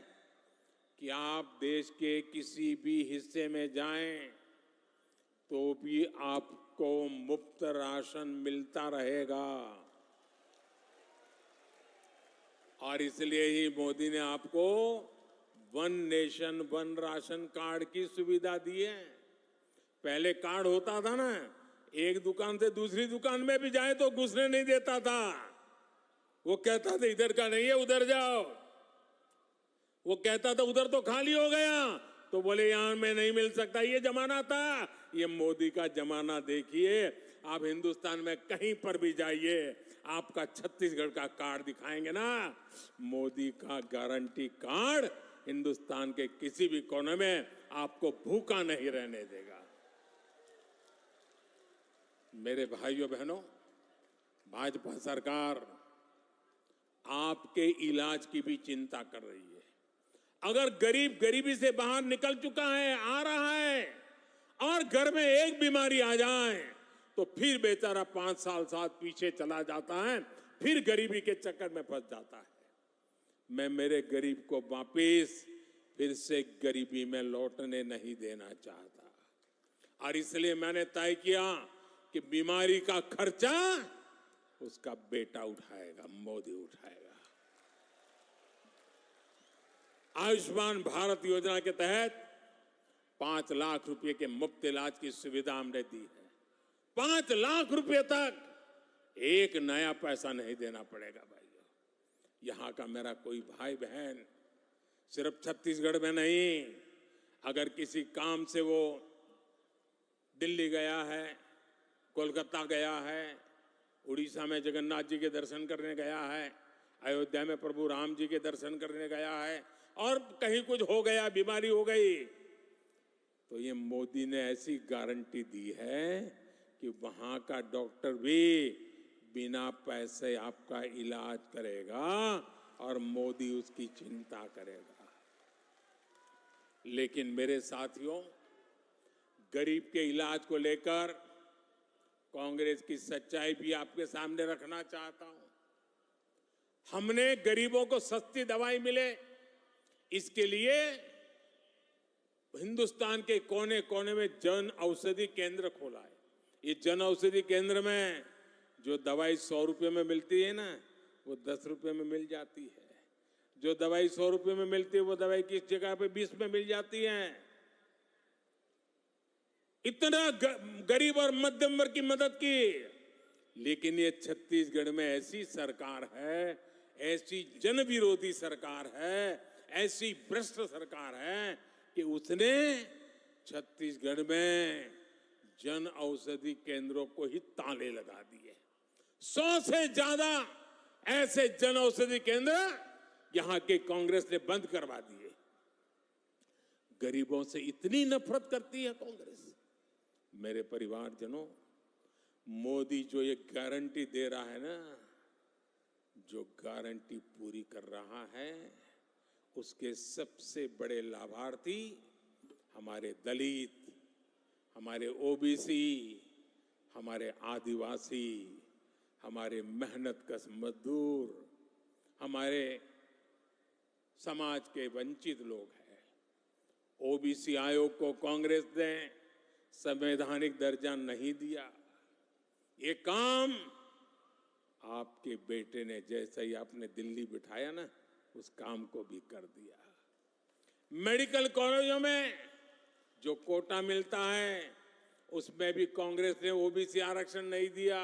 कि आप देश के किसी भी हिस्से में जाएं तो भी आपको मुफ्त राशन मिलता रहेगा। और इसलिए ही मोदी ने आपको one nation one ration card की सुविधा दी है। पहले कार्ड होता था ना, एक दुकान से दूसरी दुकान में भी जाए तो घुसने नहीं देता था। वो कहता था इधर का नहीं है, उधर जाओ। वो कहता था उधर तो खाली हो गया, तो बोले यहां में नहीं मिल सकता। ये जमाना था। ये मोदी का जमाना देखिए। आप हिंदुस्तान में कहीं पर भी जाइए, आपका छत्तीसगढ़ का कार्ड दिखाएंगे ना, मोदी का गारंटी कार्ड हिंदुस्तान के किसी भी कोने में आपको भूखा नहीं रहने देगा। मेरे भाइयों बहनों, भाजपा सरकार आपके इलाज की भी चिंता कर रही है। अगर गरीब गरीबी से बाहर निकल चुका है, आ रहा है, और घर में एक बीमारी आ जाए तो फिर बेचारा 5 साल साथ पीछे चला जाता है, फिर गरीबी के चक्कर में फंस जाता है। मैं मेरे गरीब को वापिस फिर से गरीबी में लौटने नहीं देना चाहता, और इसलिए मैंने तय किया कि बीमारी का खर्चा उसका बेटा उठाएगा, मोदी उठाएगा। आयुष्मान भारत योजना के तहत 5 लाख रुपए के मुफ्त इलाज की सुविधा हमने दी है। 5 लाख रुपए तक एक नया पैसा नहीं देना पड़ेगा भाइयों। यहां का मेरा कोई भाई बहन सिर्फ छत्तीसगढ़ में नहीं, अगर किसी काम से वो दिल्ली गया है, कोलकाता गया है, उड़ीसा में जगन्नाथ जी के दर्शन करने गया है, अयोध्या में प्रभु राम जी के दर्शन करने गया है, और कहीं कुछ हो गया, बीमारी हो गई, तो ये मोदी ने ऐसी गारंटी दी है कि वहां का डॉक्टर भी बिना पैसे आपका इलाज करेगा और मोदी उसकी चिंता करेगा। लेकिन मेरे साथियों, गरीब के इलाज को लेकर कांग्रेस की सच्चाई भी आपके सामने रखना चाहता हूं। हमने गरीबों को सस्ती दवाई मिले, इसके लिए हिंदुस्तान के कोने कोने में जन औषधि केंद्र खोला है। ये जन औषधि केंद्र में जो दवाई 100 रुपए में मिलती है ना, वो 10 रुपए में मिल जाती है। जो दवाई 100 रुपए में मिलती है, वो दवाई किस जगह पे 20 में मिल जाती है। इतना गरीब और मध्यम वर्ग की मदद की। लेकिन ये छत्तीसगढ़ में ऐसी सरकार है, ऐसी जन विरोधी सरकार है, ऐसी भ्रष्ट सरकार है कि उसने छत्तीसगढ़ में जन औषधि केंद्रों को ही ताले लगा दिए। 100 से ज्यादा ऐसे जन औषधि केंद्र यहां के कांग्रेस ने बंद करवा दिए। गरीबों से इतनी नफरत करती है कांग्रेस। मेरे परिवारजनों, मोदी जो ये गारंटी दे रहा है ना, जो गारंटी पूरी कर रहा है, उसके सबसे बड़े लाभार्थी हमारे दलित, हमारे ओबीसी, हमारे आदिवासी, हमारे मेहनतकश मजदूर, हमारे समाज के वंचित लोग हैं। ओबीसी आयोग को कांग्रेस ने संवैधानिक दर्जा नहीं दिया। ये काम आपके बेटे ने जैसे ही आपने दिल्ली बिठाया ना, उस काम को भी कर दिया। मेडिकल कॉलेजों में जो कोटा मिलता है, उसमें भी कांग्रेस ने ओबीसी आरक्षण नहीं दिया।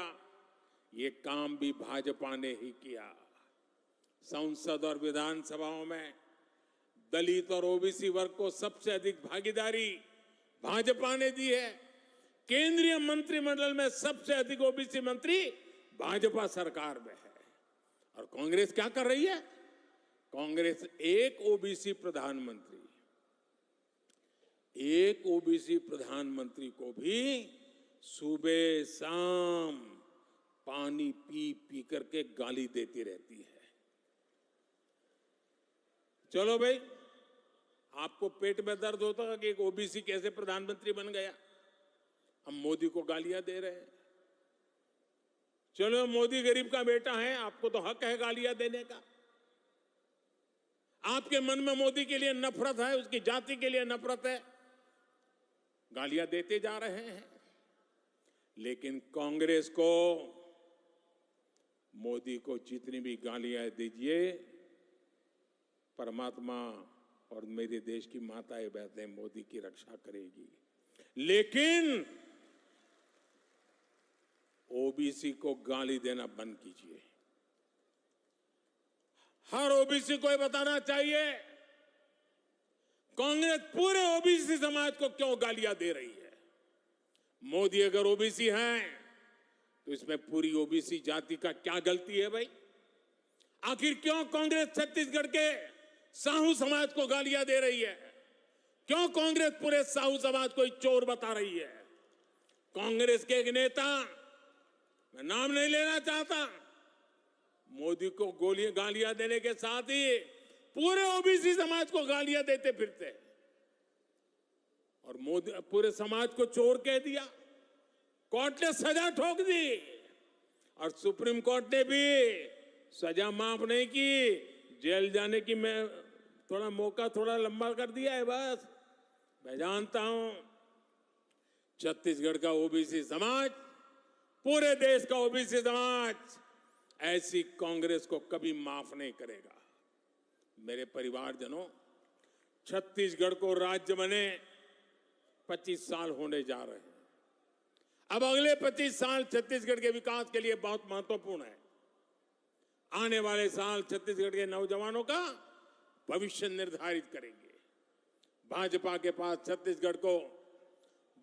ये काम भी भाजपा ने ही किया। संसद और विधानसभाओं में दलित और ओबीसी वर्ग को सबसे अधिक भागीदारी भाजपा ने दी है। केंद्रीय मंत्रिमंडल में सबसे अधिक ओबीसी मंत्री भाजपा सरकार में है। और कांग्रेस क्या कर रही है? कांग्रेस एक ओबीसी प्रधानमंत्री को भी सुबह शाम पानी पी पी करके गाली देती रहती है। चलो भाई, आपको पेट में दर्द होता है कि एक ओबीसी कैसे प्रधानमंत्री बन गया, हम मोदी को गालियां दे रहे हैं। चलो, मोदी गरीब का बेटा है, आपको तो हक है गालियां देने का। आपके मन में मोदी के लिए नफरत है, उसकी जाति के लिए नफरत है, गालियां देते जा रहे हैं। लेकिन कांग्रेस को मोदी को जितनी भी गालियां दीजिए, परमात्मा और मेरे देश की माताएं बहनें मोदी की रक्षा करेगी। लेकिन ओबीसी को गाली देना बंद कीजिए। हर ओबीसी को ये बताना चाहिए कांग्रेस पूरे ओबीसी समाज को क्यों गालियां दे रही है। मोदी अगर ओबीसी हैं तो इसमें पूरी ओबीसी जाति का क्या गलती है भाई? आखिर क्यों कांग्रेस छत्तीसगढ़ के साहू समाज को गालियां दे रही है? क्यों कांग्रेस पूरे साहू समाज को चोर बता रही है? कांग्रेस के एक नेता, मैं नाम नहीं लेना चाहता, मोदी को गालियां देने के साथ ही पूरे ओबीसी समाज को गालियां देते फिरते और मोदी पूरे समाज को चोर कह दिया। कोर्ट ने सजा ठोक दी और सुप्रीम कोर्ट ने भी सजा माफ नहीं की, जेल जाने की मैं थोड़ा मौका थोड़ा लंबा कर दिया है बस। मैं जानता हूं छत्तीसगढ़ का ओबीसी समाज, पूरे देश का ओबीसी समाज ऐसी कांग्रेस को कभी माफ नहीं करेगा। मेरे परिवारजनों, छत्तीसगढ़ को राज्य बने 25 साल होने जा रहे हैं। अब अगले 25 साल छत्तीसगढ़ के विकास के लिए बहुत महत्वपूर्ण है। आने वाले साल छत्तीसगढ़ के नौजवानों का भविष्य निर्धारित करेंगे। भाजपा के पास छत्तीसगढ़ को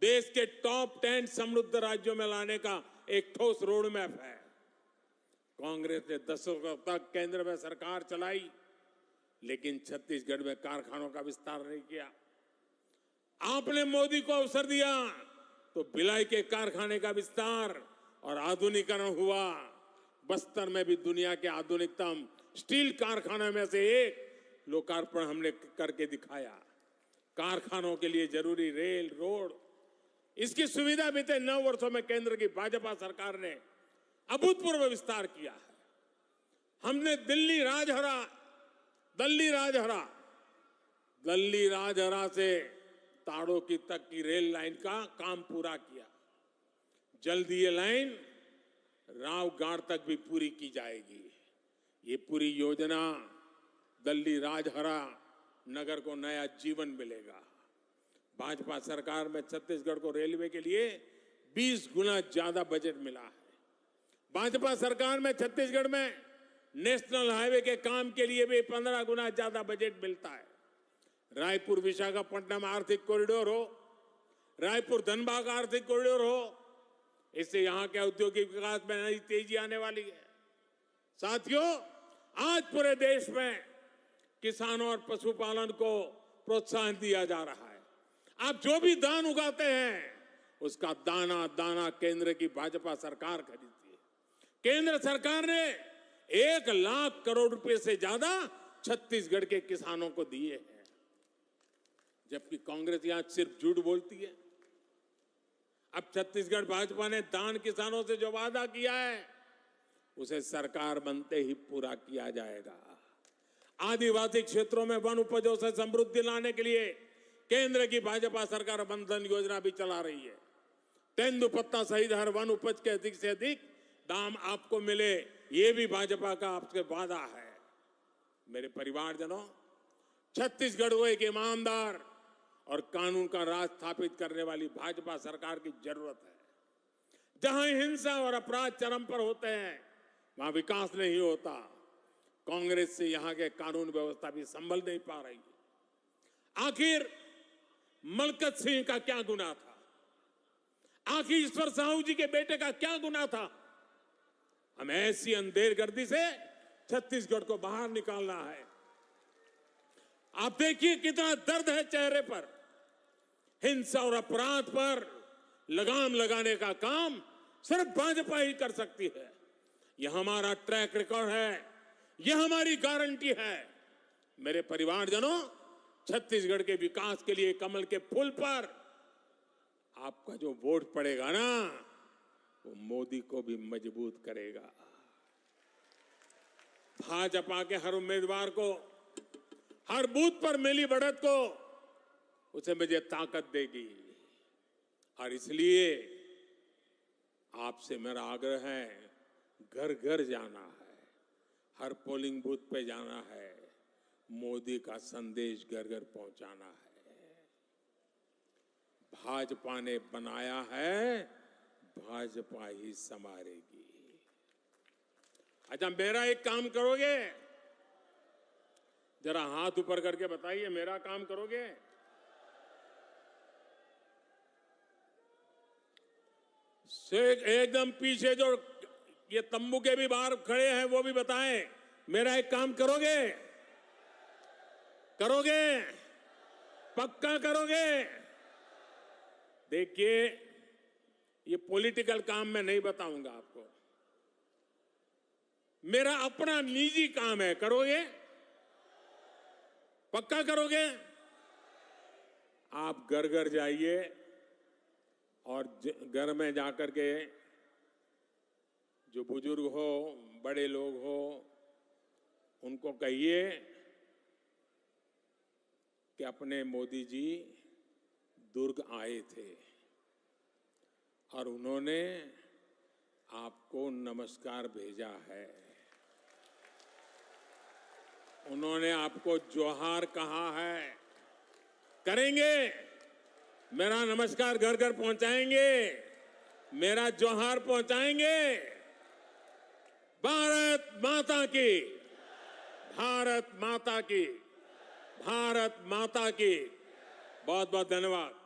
देश के टॉप 10 समृद्ध राज्यों में लाने का एक ठोस रोड मैप है। कांग्रेस ने दशकों तक केंद्र में सरकार चलाई, लेकिन छत्तीसगढ़ में कारखानों का विस्तार नहीं किया। आपने मोदी को अवसर दिया तो भिलाई के कारखाने का विस्तार और आधुनिकीकरण हुआ। बस्तर में भी दुनिया के आधुनिकतम स्टील कारखाने में से एक लोकार्पण हमने करके दिखाया। कारखानों के लिए जरूरी रेल, रोड, इसकी सुविधा बीते 9 वर्षों में केंद्र की भाजपा सरकार ने अभूतपूर्व विस्तार किया है। हमने दिल्ली राजहरा से ताड़ों तक की रेल लाइन का काम पूरा किया। जल्द ये लाइन रावगढ़ तक भी पूरी की जाएगी। ये पूरी योजना दिल्ली राजहरा नगर को नया जीवन मिलेगा। भाजपा सरकार में छत्तीसगढ़ को रेलवे के लिए 20 गुना ज्यादा बजट मिला है। भाजपा सरकार में छत्तीसगढ़ में नेशनल हाईवे के काम के लिए भी 15 गुना ज्यादा बजट मिलता है। रायपुर विशाखापट्टनम आर्थिक कॉरिडोर हो, रायपुर धनबाद आर्थिक कॉरिडोर हो, इससे यहां के औद्योगिक विकास में नई तेजी आने वाली है। साथियों, आज पूरे देश में किसानों और पशुपालन को प्रोत्साहन दिया जा रहा है। आप जो भी धान उगाते हैं उसका दाना दाना केंद्र की भाजपा सरकार खरीदती है। केंद्र सरकार ने 1 लाख करोड़ रुपए से ज्यादा छत्तीसगढ़ के किसानों को दिए हैं, जबकि कांग्रेस यहां सिर्फ झूठ बोलती है। अब छत्तीसगढ़ भाजपा ने दान किसानों से जो वादा किया है उसे सरकार बनते ही पूरा किया जाएगा। आदिवासी क्षेत्रों में वन उपजों से समृद्धि लाने के लिए केंद्र की भाजपा सरकार बंधन योजना भी चला रही है। तेंदुपत्ता सहित हर वन उपज के अधिक से अधिक दाम आपको मिले, ये भी भाजपा का आपसे वादा है। मेरे परिवारजनों, छत्तीसगढ़ को एक ईमानदार और कानून का राज स्थापित करने वाली भाजपा सरकार की जरूरत है। जहां हिंसा और अपराध चरम पर होते हैं वहां विकास नहीं होता। कांग्रेस से यहां के कानून व्यवस्था भी संभल नहीं पा रही। आखिर मलकत सिंह का क्या गुनाह था? आखिर ईश्वर साहू जी के बेटे का क्या गुनाह था? हमें ऐसी अंधेरगर्दी से छत्तीसगढ़ को बाहर निकालना है। आप देखिए कितना दर्द है चेहरे पर। हिंसा और अपराध पर लगाम लगाने का काम सिर्फ भाजपा ही कर सकती है। यह हमारा ट्रैक रिकॉर्ड है, यह हमारी गारंटी है। मेरे परिवारजनों, छत्तीसगढ़ के विकास के लिए कमल के फूल पर आपका जो वोट पड़ेगा ना, वो मोदी को भी मजबूत करेगा। भाजपा के हर उम्मीदवार को, हर बूथ पर मिली बढ़त को उसे मुझे ताकत देगी। और इसलिए आपसे मेरा आग्रह है, घर घर जाना है, हर पोलिंग बूथ पे जाना है, मोदी का संदेश घर घर पहुंचाना है। भाजपा ने बनाया है, भाजपा ही संवारेगी। अच्छा, मेरा एक काम करोगे? जरा हाथ ऊपर करके बताइए, मेरा काम करोगे? एकदम पीछे जो ये तंबू के भी बाहर खड़े हैं वो भी बताएं, मेरा एक काम करोगे? करोगे? पक्का करोगे? देखिए, ये पॉलिटिकल काम मैं नहीं बताऊंगा आपको, मेरा अपना निजी काम है। करोगे? पक्का करोगे? आप घर घर जाइए और घर में जाकर के जो बुजुर्ग हो, बड़े लोग हो, उनको कहिए कि अपने मोदी जी दुर्ग आए थे और उन्होंने आपको नमस्कार भेजा है, उन्होंने आपको जोहार कहा है। करेंगे? मेरा नमस्कार घर घर पहुंचाएंगे, मेरा जोहार पहुंचाएंगे। भारत माता की, भारत माता की, भारत माता की। बहुत बहुत धन्यवाद।